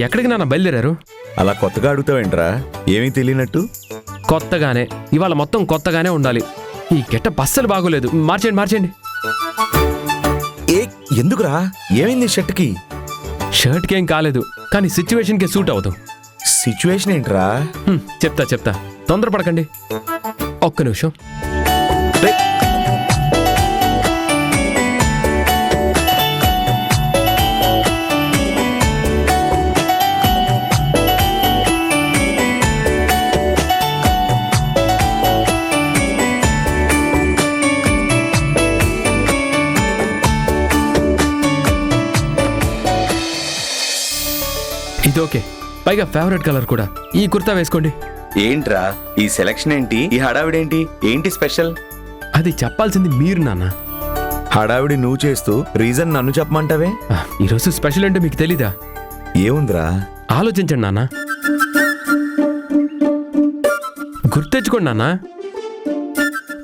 ఎక్కడికి నాన్న బయలుదేరారు? అలా కొత్తగా అడుగుతావేంట్రా, ఏమీ తెలియనట్టు? కొత్తగానే, ఇవాళ మొత్తం కొత్తగానే ఉండాలి. ఈ గెటప్ అస్సలు బాగోలేదు, మార్చేయండి మార్చేయండి. ఏ ఎందుకురా, ఏమైంది షర్ట్కి? షర్ట్కేం కాలేదు, కానీ సిచ్యువేషన్కి సూట్ అవ్వదు. సిచ్యువేషన్ ఏంట్రా? చెప్తా తొందరపడకండి, ఒక్క నిమిషం. ఇది ఓకే, పైగా ఫేవరెట్ కలర్ కూడా. ఈ కుర్తా వేసుకోండి. ఏంట్రా ఈ సెలక్షన్ ఏంటి, ఈ హడావిడేంటి, ఏంటి స్పెషల్? అది చెప్పాల్సింది మీరు నాన్న. హడావిడి నువ్వు చేస్తూ రీజన్ నన్ను చెప్పమంటావే? ఈరోజు స్పెషల్ అంటే మీకు తెలీదా? ఏముందిరా, ఆలోచించండి నాన్న, గుర్తెచ్చుకోండి నాన్న.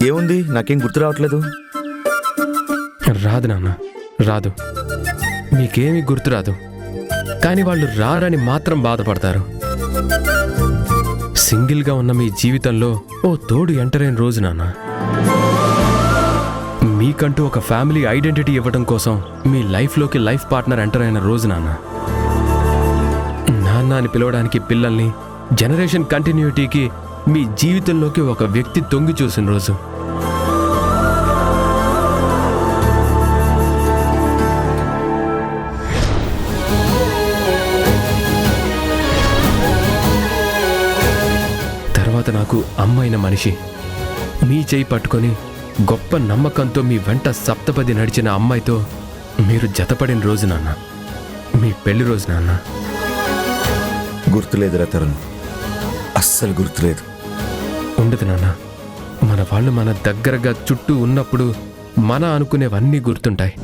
ఏముంది, నాకేం గుర్తు రావట్లేదు. రాదు నాన్న, రాదు, మీకేమీ గుర్తురాదు. కానీ వాళ్ళు రారని మాత్రం బాధపడతారు. సింగిల్గా ఉన్న మీ జీవితంలో ఓ తోడు ఎంటర్ అయిన రోజు నాన్న. మీకంటూ ఒక ఫ్యామిలీ ఐడెంటిటీ ఇవ్వడం కోసం మీ లైఫ్లోకి లైఫ్ పార్ట్నర్ ఎంటర్ అయిన రోజు నాన్న. నాన్న అని పిలవడానికి పిల్లల్ని, జనరేషన్ కంటిన్యూటీకి మీ జీవితంలోకి ఒక వ్యక్తి తొంగి చూసిన రోజు. నాకు అమ్మైన మనిషి, మీ చేయి పట్టుకొని గొప్ప నమ్మకంతో మీ వెంట సప్తపది నడిచిన అమ్మాయితో మీరు జతపడిన రోజు నాన్న, మీ పెళ్లి రోజు నాన్న. గుర్తులేదురా తరుణ్, అస్సలు గుర్తులేదు. ఉండదు నాన్న, మన వాళ్ళు మన దగ్గరగా చుట్టూ ఉన్నప్పుడు మన అనుకునేవన్నీ గుర్తుంటాయి.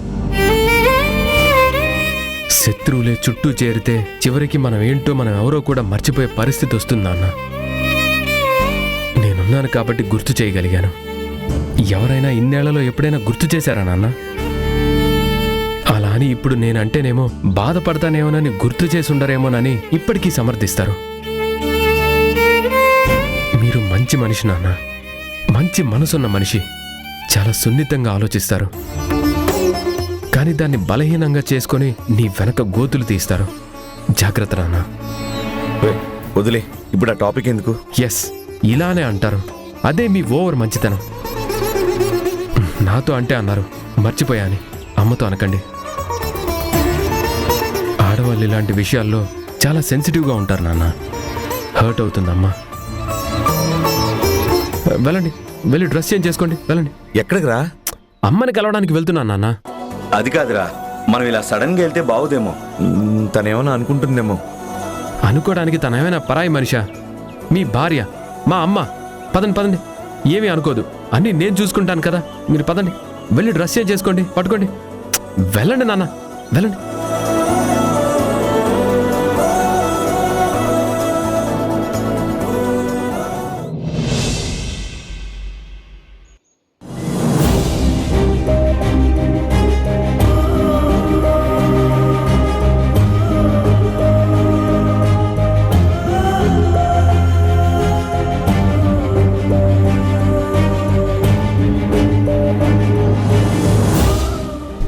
శత్రువులే చుట్టూ చేరితే చివరికి మనం ఏంటో మనం ఎవరో కూడా మర్చిపోయే పరిస్థితి వస్తుంది నాన్న. నేనున్నాను కాబట్టి గుర్తు చేయగలిగాను. ఎవరైనా ఇన్నేళ్లలో ఎప్పుడైనా గుర్తు చేశారా నాన్న? అలా అని ఇప్పుడు నేనంటేనేమో బాధపడతానేమోనని గుర్తు చేసి ఉండరేమోనని ఇప్పటికీ సమర్థిస్తారు. మీరు మంచి మనిషి నాన్న, మంచి మనసున్న మనిషి. చాలా సున్నితంగా ఆలోచిస్తారు, కానీ దాన్ని బలహీనంగా చేసుకొని నీ వెనక గోతులు తీస్తారు. జాగ్రత్త నాన్న. వదిలే, ఇప్పుడు ఆ టాపిక్ ఎందుకు? ఎస్, ఇలానే అంటారు, అదే మీ ఓవర్ మంచితనం. నాతో అంటే అన్నారు, మర్చిపోయాని. అమ్మతో అనకండి. ఆడవాళ్ళు ఇలాంటి విషయాల్లో చాలా సెన్సిటివ్గా ఉంటారు నాన్న. హర్ట్ అవుతుందమ్మా. వెళ్ళండి, వెళ్ళి డ్రెస్ చేంజ్ చేసుకోండి, వెళ్ళండి. ఎక్కడికి రా? అమ్మని కలవడానికి వెళ్తున్నాను నాన్న. అది కాదురా, మనం ఇలా సడన్గా వెళ్తే బాగుదేమో. తనేమన్నా అనుకుంటుందేమో. అనుకోవడానికి తనేమైనా పరాయి మనిషా? మీ భార్య, మా అమ్మ. పదండి పదండి, ఏమీ అనుకోదు, అన్నీ నేను చూసుకుంటాను కదా. మీరు పదండి, వెళ్ళి డ్రెస్ చేంజ్ చేసుకోండి, పట్టుకోండి. వెళ్ళండి నాన్న, వెళ్ళండి.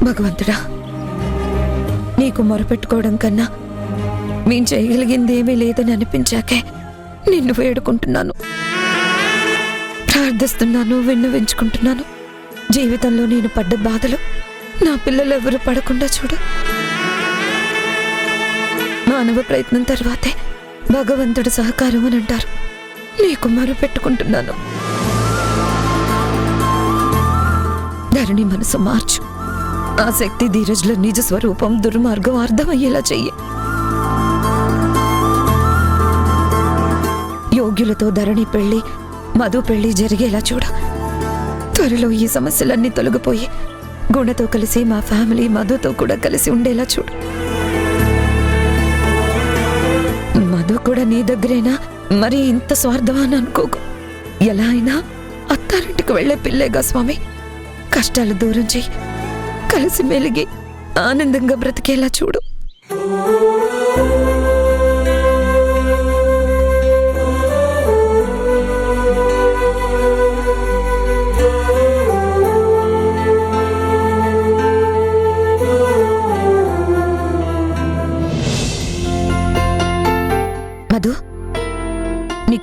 భగవంతుడా, నీకు మొరపెట్టుకోవడం కన్నా మేం చేయగలిగింది ఏమీ లేదని అనిపించాకే నిన్ను వేడుకుంటున్నాను, ప్రార్థిస్తున్నాను, విన్నవించుకుంటున్నాను. జీవితంలో నేను పడ్డ బాధలు నా పిల్లలు ఎవరు పడకుండా చూడు. మానవ ప్రయత్నం తర్వాతే భగవంతుడి సహకారం అని అంటారు. నీకు మొరపెట్టుకుంటున్నాను. ధరణి మనసు మార్చు. ఆ శక్తి ధీరజ్ల నిజ స్వరూపం, దుర్మార్గం అర్థమయ్యేలా చెయ్యి. యోగ్యులతో ధరణి పెళ్లి, మధు పెళ్లి జరిగేలా చూడు. త్వరలో ఈ సమస్యలన్నీ తొలగిపోయి గుణతో కలిసి మా ఫ్యామిలీ మధుతో కూడా కలిసి ఉండేలా చూడు. మధు కూడా నీ దగ్గరేనా? మరి ఇంత స్వార్థమా అని అనుకోకు. ఎలా అయినా అత్తారింటికి వెళ్లే పిల్లేగా స్వామి. కష్టాలు దూరం చెయ్యి, కలిసి మెలిగి ఆనందంగా బ్రతికేలా చూడు.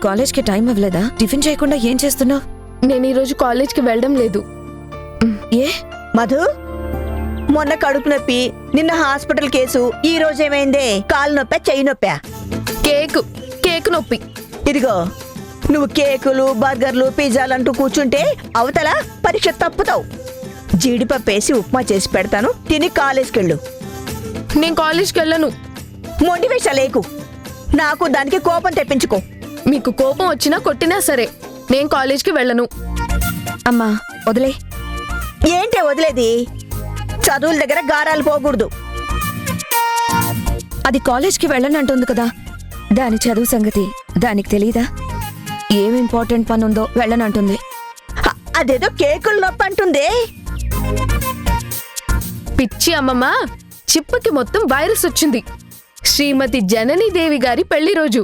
కాలేజ్కి టైం అవ్వలేదా? టిఫిన్ చేయకుండా ఏం చేస్తున్నావు? నేను ఈరోజు కాలేజ్కి వెళ్ళడం లేదు. ఏ? మధు, మొన్న కడుపు నొప్పి, నిన్న హాస్పిటల్ కేసు, ఈ రోజు ఏమైందే? కాలు నొప్పా, చెయ్యి నొప్పా? కేక్ నొప్పి. ఇదిగో, నువ్వు కేకులు, బర్గర్లు, పిజ్జాలు అంటూ కూర్చుంటే అవతల పరీక్ష తప్పుతావు. జీడిపప్పు వేసి ఉప్మా చేసి పెడతాను, తిని కాలేజ్కెళ్ళు. నేను కాలేజ్కి వెళ్ళను. మొండి వేషాలేకు, నాకు దానికి కోపం తెప్పించుకో. మీకు కోపం వచ్చినా కొట్టినా సరే నేను కాలేజ్కి వెళ్ళను. అమ్మా వదిలే. ఏంటే వదిలేది? చదువుల దగ్గర గారాలు పోకూడదు. అది కాలేజ్కి వెళ్ళనంటుంది కదా, దాని చదువు సంగతి దానికి తెలీదా? ఏం ఇంపార్టెంట్ పని ఉందో వెళ్ళనంటుంది. అదేదో కేకులు నొప్పి అంటుందే. పిచ్చి అమ్మమ్మ, చిప్పకి మొత్తం వైరస్ వచ్చింది. శ్రీమతి జననీదేవి గారి పెళ్లి రోజు,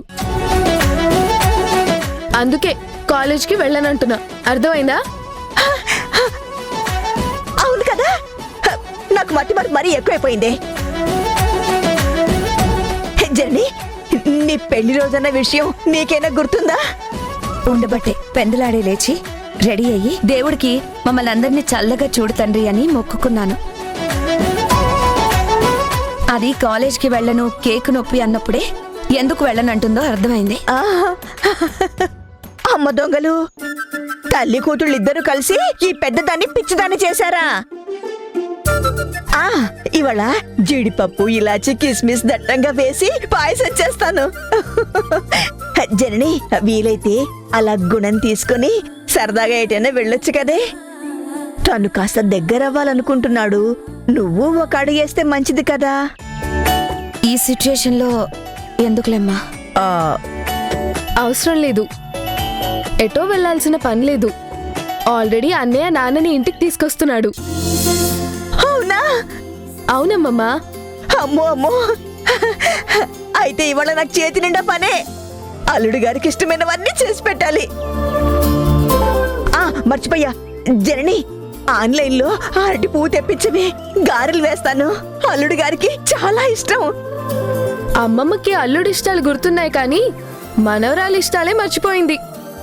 అందుకే కాలేజ్కి వెళ్ళనంటున్నా. అర్థమైందా? అవును కదా, నాకు మతి మరీ ఎక్కువైపోయిందే. జర్నీ, నీ పెళ్లి రోజన్న విషయం నీకైనా గుర్తుందా? ఉండబట్టే పెందలాడే లేచి రెడీ అయ్యి దేవుడికి మమ్మల్ని అందరినీ చల్లగా చూడు తండ్రి అని మొక్కుకున్నాను. అది కాలేజ్కి వెళ్ళను, కేకు నొప్పి అన్నప్పుడే ఎందుకు వెళ్ళనంటుందో అర్థమైంది. అమ్మ దొంగలు, తల్లి కూతుళ్ళు ఇద్దరు కలిసి ఈ పెద్దదాన్ని పిచ్చిదాన్ని చేశారా? ఇవాళ జీడిపప్పు, ఇలాచి, కిస్మిస్ దట్టంగా వేసి పాయసం చేస్తాను. జనని, వీలైతే అలా గుణం తీసుకుని సరదాగా ఏటైనా వెళ్ళొచ్చు కదే. తను కాస్త దగ్గర అవ్వాలనుకుంటున్నాడు, నువ్వు ఒక అడుగేస్తే మంచిది కదా. ఈ సిచ్యుయేషన్లో ఎందుకులేమ్మా? అవసరం లేదు, ఎటో వెళ్ళాల్సిన పని లేదు. ఆల్రెడీ అన్నయ్య నాన్నని ఇంటికి తీసుకొస్తున్నాడు. అవునా? అవునమ్మమ్మా. అమ్మో అమ్మో, అయితే ఇవాళ నాకు చేతి నిండా పనే. అల్లుడు గారికి ఇష్టమైనవన్నీ చేసి పెట్టాలి. మర్చిపోయా జనని, ఆన్లైన్ లో అరటి పువ్వు తెప్పించవే, గారెలు వేస్తాను. అల్లుడు గారికి చాలా ఇష్టం. అమ్మమ్మకి అల్లుడి ఇష్టాలు గుర్తున్నాయి కానీ మనవరాలి ఇష్టాలే మర్చిపోయింది.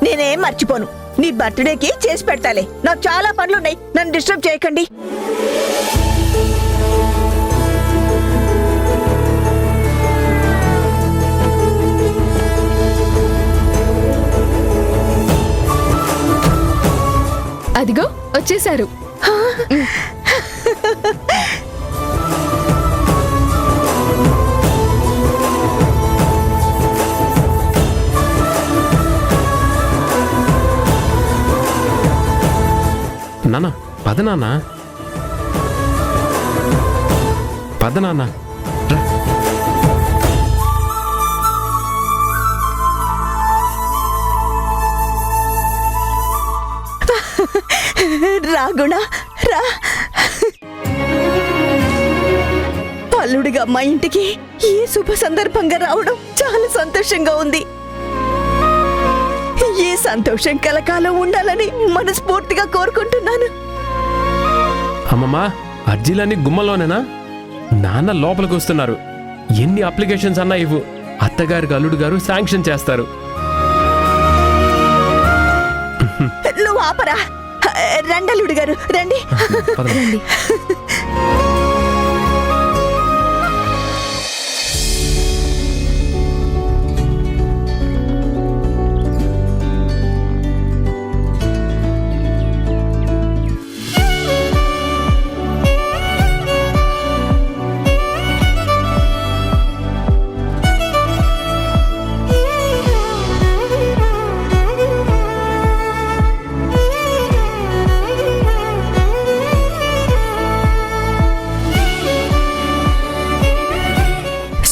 నేనేం మర్చిపోను, నీ బర్త్డేకి చేసి పెడతాలే. నాకు చాలా పనులున్నాయి, నన్ను డిస్టర్బ్ చేయకండి. అదిగో వచ్చేశారు. నాన్న పద, నాన్న పద, నాన్న రా. రాగుణ రా. అల్లుడిగా మా ఇంటికి ఈ శుభ సందర్భంగా రావడం చాలా సంతోషంగా ఉంది. ఈ సంతోషం కలకాలం ఉండాలని మనస్ఫూర్తిగా కోరుకుంటున్నాను. అమ్మమ్మా, అర్జీలన్నీ గుమ్మలోనేనా? నాన్న లోపలికి వస్తున్నారు. ఎన్ని అప్లికేషన్స్ అన్నా ఇవ్వు, అత్తగారికి అల్లుడు గారు శాంక్షన్ చేస్తారు. నువ్వు ఆపరా. రండి అల్లుడు గారు, రండి. రండి.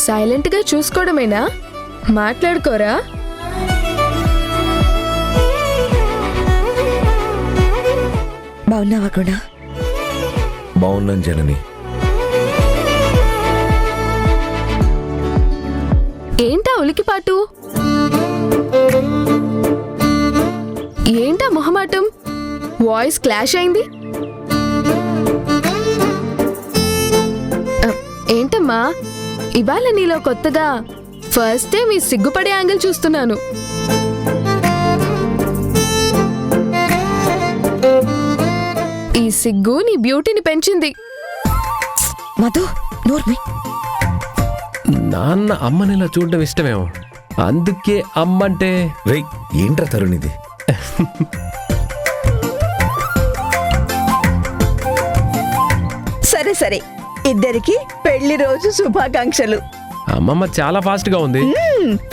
సైలెంట్ గా చూసుకోవడమేనా? మాట్లాడుకోరా? బాగున్నావా కూడా? బాగున్నాను జనని. ఏంటా ఉలికిపాటు? ఏంటా మొహమాటం? వాయిస్ క్లాష్ అయింది. ఏంటమ్మా ఇవాళ నీలో కొత్తగా ఫస్ట్ టైం ఈ సిగ్గుపడే యాంగిల్ చూస్తున్నాను. సిగ్గు నీ బ్యూటీని పెంచింది. మధు నోర్మి. నాన్న అమ్మని ఇలా చూడడం ఇష్టమేమో, అందుకే అమ్మంటే. రేయ్ ఏంట్రా తరుణ్ ఇది? సరే సరే, ఇద్దరికి పెళ్లి రోజు శుభాకాంక్షలు. అమ్మమ్మ చాలా ఫాస్ట్ గా ఉంది.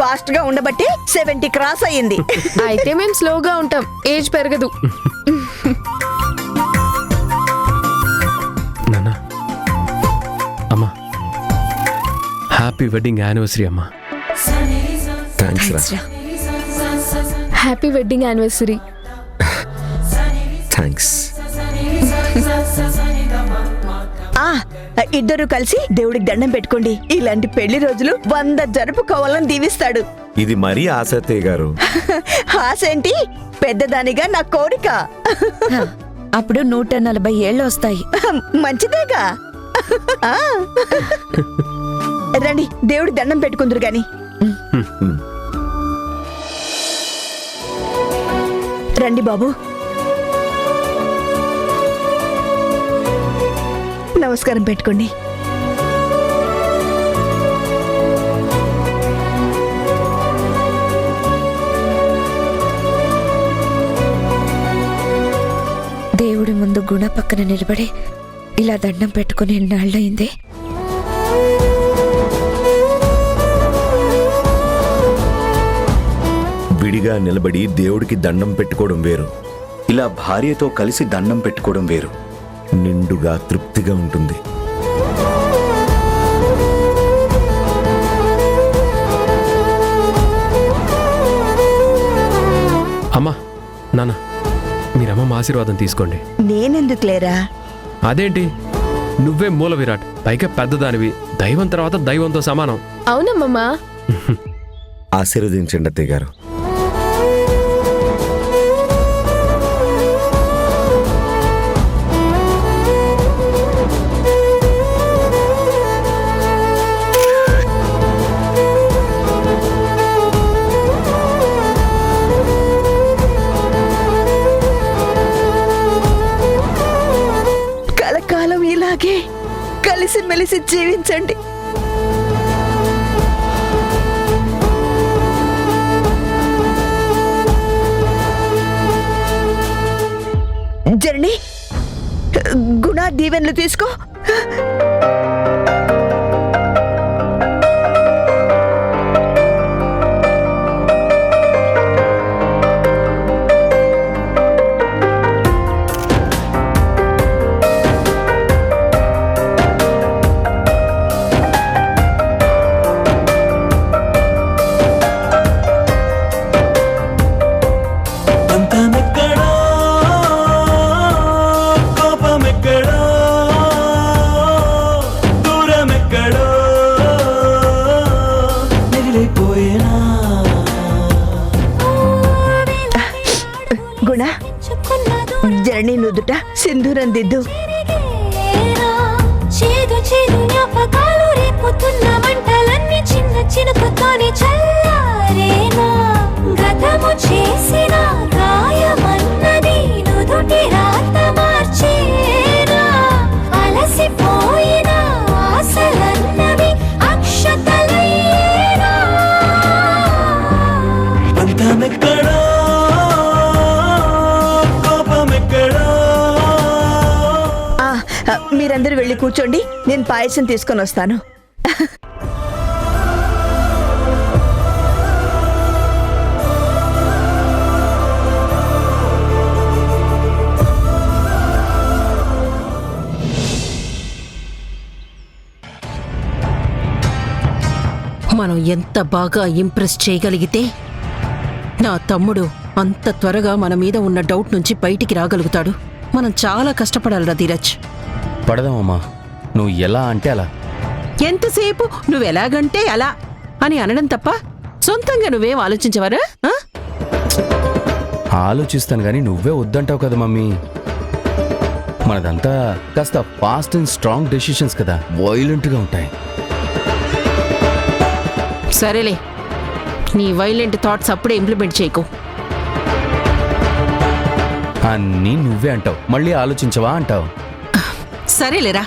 ఫాస్ట్ గా ఉండబట్టి 70 క్రాస్ అయ్యింది. అయితే మేము స్లోగా ఉంటాం, ఏజ్ పెరగదు. నాన్న అమ్మా, హ్యాపీ వెడ్డింగ్ యానివర్సరీ అమ్మా. థ్యాంక్స్ రా. థాంక్స్ రా. Happy wedding anniversary. థ్యాంక్స్. ఆ ఇద్దరు కలిసి దేవుడికి దండం పెట్టుకోండి. ఇలాంటి పెళ్లి రోజులు 100 జరుపుకోవాలని దీవిస్తాడు. ఇది మరీ ఆసత్తయ్య గారు. ఆసేంటి, పెద్దదానిగా నా కోరిక. హ, అప్పుడు 140 ఏళ్ళు వస్తాయి. మంచిదేగా. ఆ. రండి దేవుడికి దండం పెట్టుకుందరు గాని. రండి బాబు. నమస్కారం పెట్టుకోండి. దేవుడి ముందు గుణ పక్కన నిలబడి ఇలా దండం పెట్టుకుని ఎన్నాళ్ళయిందే. విడిగా నిలబడి దేవుడికి దండం పెట్టుకోవడం వేరు, ఇలా భార్యతో కలిసి దండం పెట్టుకోవడం వేరు. నిండుగా తృప్తిగా ఉంటుంది. అమ్మా నాన్న, మీరమ్మ ఆశీర్వాదం తీసుకోండి. నేనెందుకు లేరా? అదేంటి, నువ్వే మూల విరాట్, పైగా పెద్దదానివి, దైవం తర్వాత దైవంతో సమానం. అవునమ్మమ్మా. ఆశీర్వదించండి అత్తయ్య గారు. కలకాలం ఇలాగే కలిసిమెలిసి జీవించండి. జర్నీ, గుణ దీవెనలు తీసుకో. పంతమెక్కడో కోపమెక్కడో దూరమెక్కడో మిగిలిపోయేనా. గుణ, జర్నీ నుదుట సింధూరం దిద్దు. చేదు చేదు జ్ఞాపకాలు రేపుతున్న మంటలన్నీ చిన్న చినుకుతోనే చల్లారేనా. గతము చేసిన గాయమన్నది నుదుటి రాత మార్చేనా. అలసిపోయిన ఆశలన్నవి అక్షతలయ్యేనా. పంతమెక్కడో కోపమెక్కడో. మీరందరూ వెళ్ళి కూర్చోండి, నేను పాయసం తీసుకొని వస్తాను. మనం ఎంత బాగా ఇంప్రెస్ చేయగలిగితే నా తమ్ముడు అంత త్వరగా మన మీద ఉన్న డౌట్ నుంచి బయటికి రాగలుగుతాడు. మనం చాలా కష్టపడాలిరా ధీరజ్. పడదామమ్మా, నువ్వు ఎలా అంటే అలా. ఎంతసేపు నువ్వెలాగంటే అలా అని అనడం తప్ప సొంతంగా నువ్వేం ఆలోచించవరా? ఆలోచిస్తాను కానీ నువ్వే వద్దంటావు కదా మమ్మీ. మనదంతా కాస్త ఫాస్ట్ అండ్ స్ట్రాంగ్ డెసిషన్స్ కదా, వైలెంట్గా ఉంటాయి. సరేలే, నీ వైలెంట్ థాట్స్ అప్పుడే ఇంప్లిమెంట్ చేయకు. అన్నీ నువ్వే అంటావు, మళ్ళీ ఆలోచించవా అంటావు. సరేలేరా,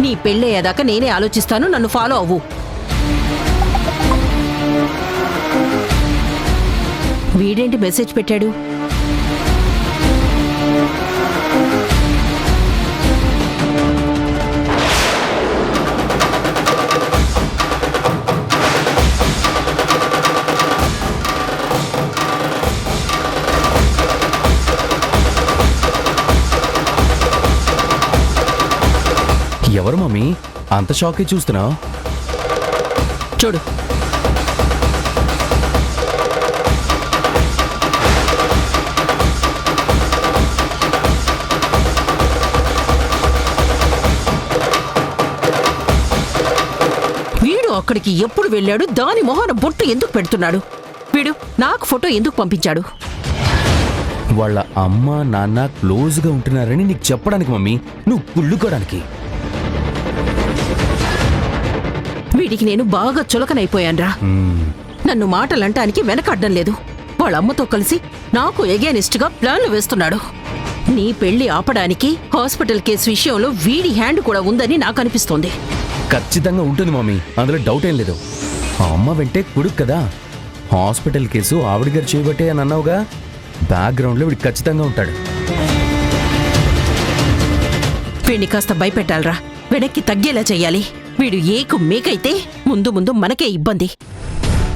నీ పెళ్ళయ్యేదాకా నేనే ఆలోచిస్తాను, నన్ను ఫాలో అవ్వు. వీడేంటి మెసేజ్ పెట్టాడు? ఎవరు మమ్మీ అంత షాకే చూస్తున్నావు? చూడు, వీడు అక్కడికి ఎప్పుడు వెళ్ళాడు? దాని మొహన బొట్టు ఎందుకు పెడుతున్నాడు? వీడు నాకు ఫోటో ఎందుకు పంపించాడు? వాళ్ళ అమ్మ నాన్న క్లోజ్గా ఉంటున్నారని నీకు చెప్పడానికి మమ్మీ, నువ్వు కుళ్ళుకోవడానికి. వీడికి నేను బాగా చులకనైపోయాన్రా. నన్ను మాటలంటానికి వెనకడ్డం లేదు. వాళ్ళమ్మతో కలిసి నాకు ఎగేనిస్ట్ గా ప్లాన్లు వేస్తున్నాడు. నీ పెళ్లి ఆపడానికి హాస్పిటల్ కేసు విషయంలో వీడి హ్యాండ్ కూడా ఉందని నాకు అనిపిస్తోంది. ఖచ్చితంగా ఉంటుంది మమ్మీ, అందులో డౌట్ ఏం లేదు. ఆ అమ్మ వెంటే కొడుకు కదా. హాస్పిటల్ కేసు ఆవిడ గారు చేయబట్టే అని అన్నావుగా, బ్యాక్గ్రౌండ్లో వీడు ఖచ్చితంగా ఉంటాడు. వీడిని కాస్త భయపెట్టాలరా, వెనక్కి తగ్గేలా చెయ్యాలి. వీడు ఏకు మేకైతే ముందు ముందు మనకే ఇబ్బంది.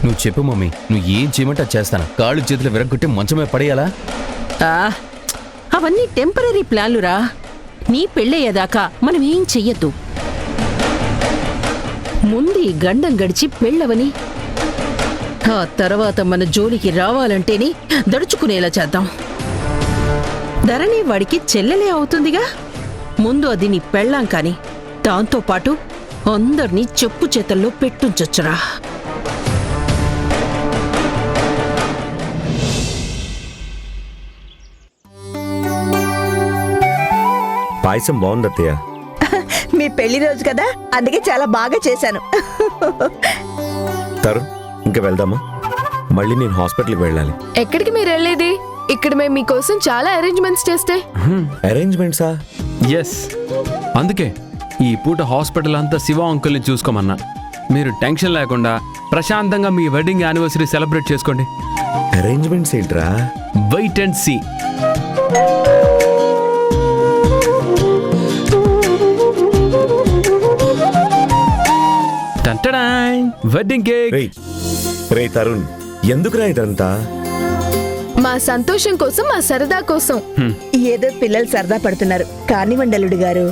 నువ్వు చెప్పు మమ్మీ, నువ్వు ఏం చేయమంటే అది చేస్తాను. కాళ్ళు చేతులు విరగొట్టి మంచమే పడేయాలా? అవన్నీ టెంపరీ ప్లాన్లురా. నీ పెళ్ళయ్యేదాకా మనం ఏం చెయ్యొద్దు. ముందు ఈ గండం గడిచి పెళ్ళవని, ఆ తర్వాత మన జోలికి రావాలంటేనే దడుచుకునేలా చేద్దాం. ధరణి వాడికి చెల్లెలే అవుతుందిగా. ముందు అది నీ పెళ్ళాం కాని దాంతోపాటు అందర్నీ చెప్పు చేతల్లో పెట్టుంచొచ్చురా. పాయసం బాగుంది అత్తయ్య. మీ పెళ్లి రోజు కదా, అందుకే చాలా బాగా చేశాను. తరుణ్, ఇంకా వెళ్దామా? మళ్ళీ నేను హాస్పిటల్కి వెళ్ళాలి. ఎక్కడికి మీరు వెళ్ళేది? ఇక్కడ మేము మీకోసం చాలా అరేంజ్మెంట్స్ చేస్తే. అరేంజ్మెంట్సా? ఎస్, అందుకే ఈ పూట హాస్పిటల్ అంతా శివ అంకుల్ని చూసుకోమన్నా. మీరు టెన్షన్ లేకుండా ప్రశాంతంగా మీ వెడ్డింగ్ యానివర్సరీ సెలబ్రేట్ చేసుకోండి. అరేంజ్మెంట్స్ ఏంట్రా? Wait and see. Wedding cake. రే తరుణ్, ఎందుకురా ఇదంతా? మా సంతోషం కోసం, మా సరదా కోసం. ఏదో పిల్లలు సరదా పడుతున్నారు, కానివ్వండి అల్లుడు గారు.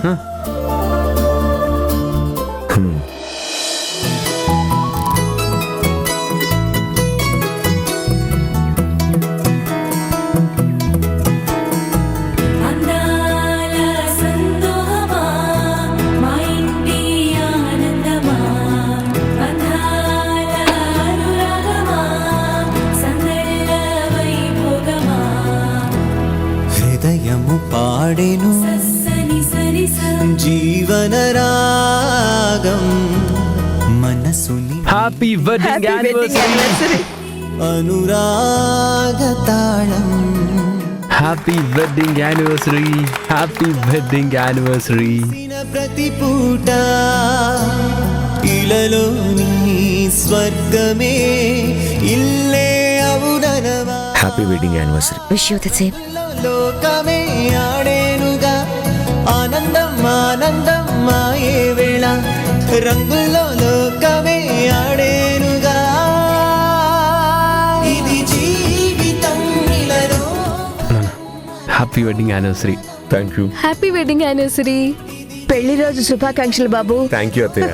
హృదయము పాడెను జీవన రాగం, మనసుని హ్యాపీ వెడ్డింగ్ యానివర్సరీ. అనురాగ తాళం. Happy wedding anniversary. Happy wedding anniversary. ప్రతి పూట ఇలలోని స్వర్గమే ఇల్లే అవుననవా. Happy wedding anniversary. Wish you the same. లోకమే ఆడేనుగా, ఆనందం ఆనందం మాయే వేళ, రంగుల్లో లోకమే ఆడేనుగా. ఇది జీవితం ఇలలో. Happy wedding anniversary. Thank you. Happy wedding anniversary. పెళ్లి రోజు శుభాకాంక్షలు బాబు. థ్యాంక్ యూ అత్తయ్య.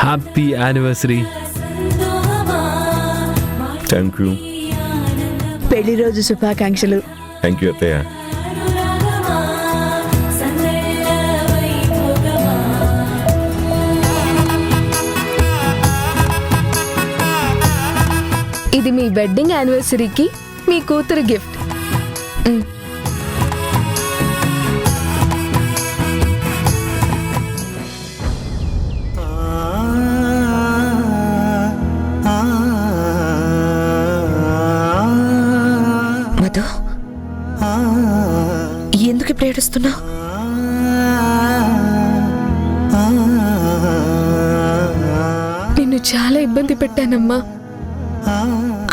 Happy anniversary. Thank you. పెళ్లి రోజు శుభాకాంక్షలు. థ్యాంక్ యూ అత్తయ్య. ఇది మీ వెడ్డింగ్ యానివర్సరీకి మీ కూతురు గిఫ్ట్. ఎందుకిప్పుడు ఏడుస్తున్నావు? నిన్ను చాలా ఇబ్బంది పెట్టానమ్మా.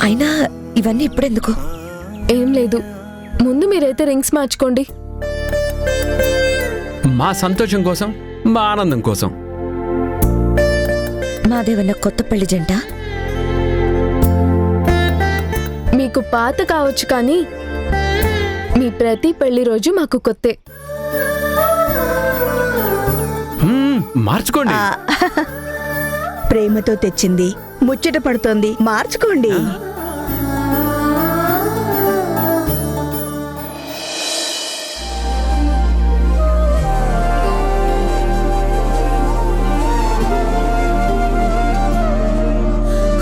అయినా ఇవన్నీ ఇప్పుడెందుకు? ఏం లేదు, ముందు మీరైతే రింగ్స్ మార్చుకోండి. మా సంతోషం కోసం, మా ఆనందం కోసం. మాదేవన్న కొత్త పెళ్లి జంట? మీకు పాత కావచ్చు కానీ మీ ప్రతి పెళ్లి రోజు మాకు కొత్తే. మార్చుకోండి. ప్రేమతో తెచ్చింది, ముచ్చట పడుతోంది, మార్చుకోండి.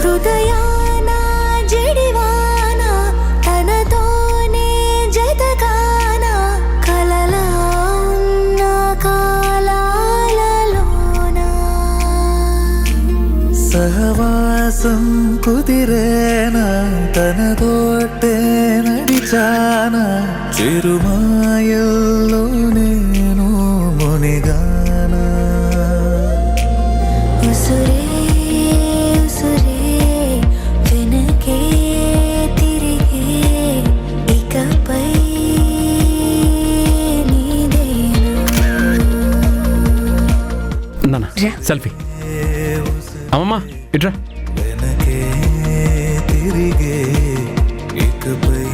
హృదయాన జడివాన తనతోనే జతగాన కలలా ఉన్న కాలాలలోన సహవాసం కుదిరేనా తనతోటే నడిచానా చిరుమాయల్లో నేను మునిగానా ఉసురే ఉసురే వెనకే తిరిగే ఇకపై నీదేనా. నాన్న సెల్ఫీ. అమ్మమ్మ ఇట్రా. వెనకే తిరిగే ఇకపై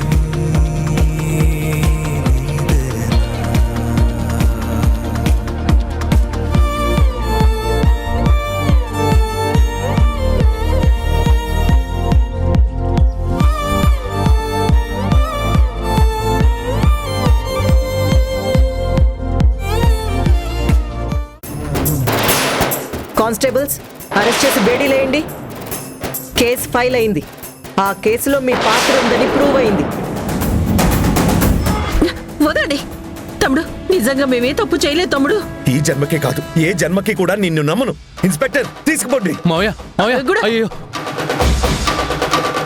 కానిస్టేబుల్స్ అరెస్ట్ చేసి బేడీలేయండి. కేసు ఫైల్ అయింది. ఆ కేసులో మీ పాత్ర ఉందని ప్రూవ్ అయింది. వదండి తమ్ముడు, నిజంగా మేమే తప్పు చేయలేదు తమ్ముడు. ఈ జన్మకే కాదు, ఏ జన్మకి కూడా నిన్ను నమ్మను. ఇన్స్పెక్టర్ తీసుకుపోండి. మావయ్య మావయ్య కూడా- అయ్యో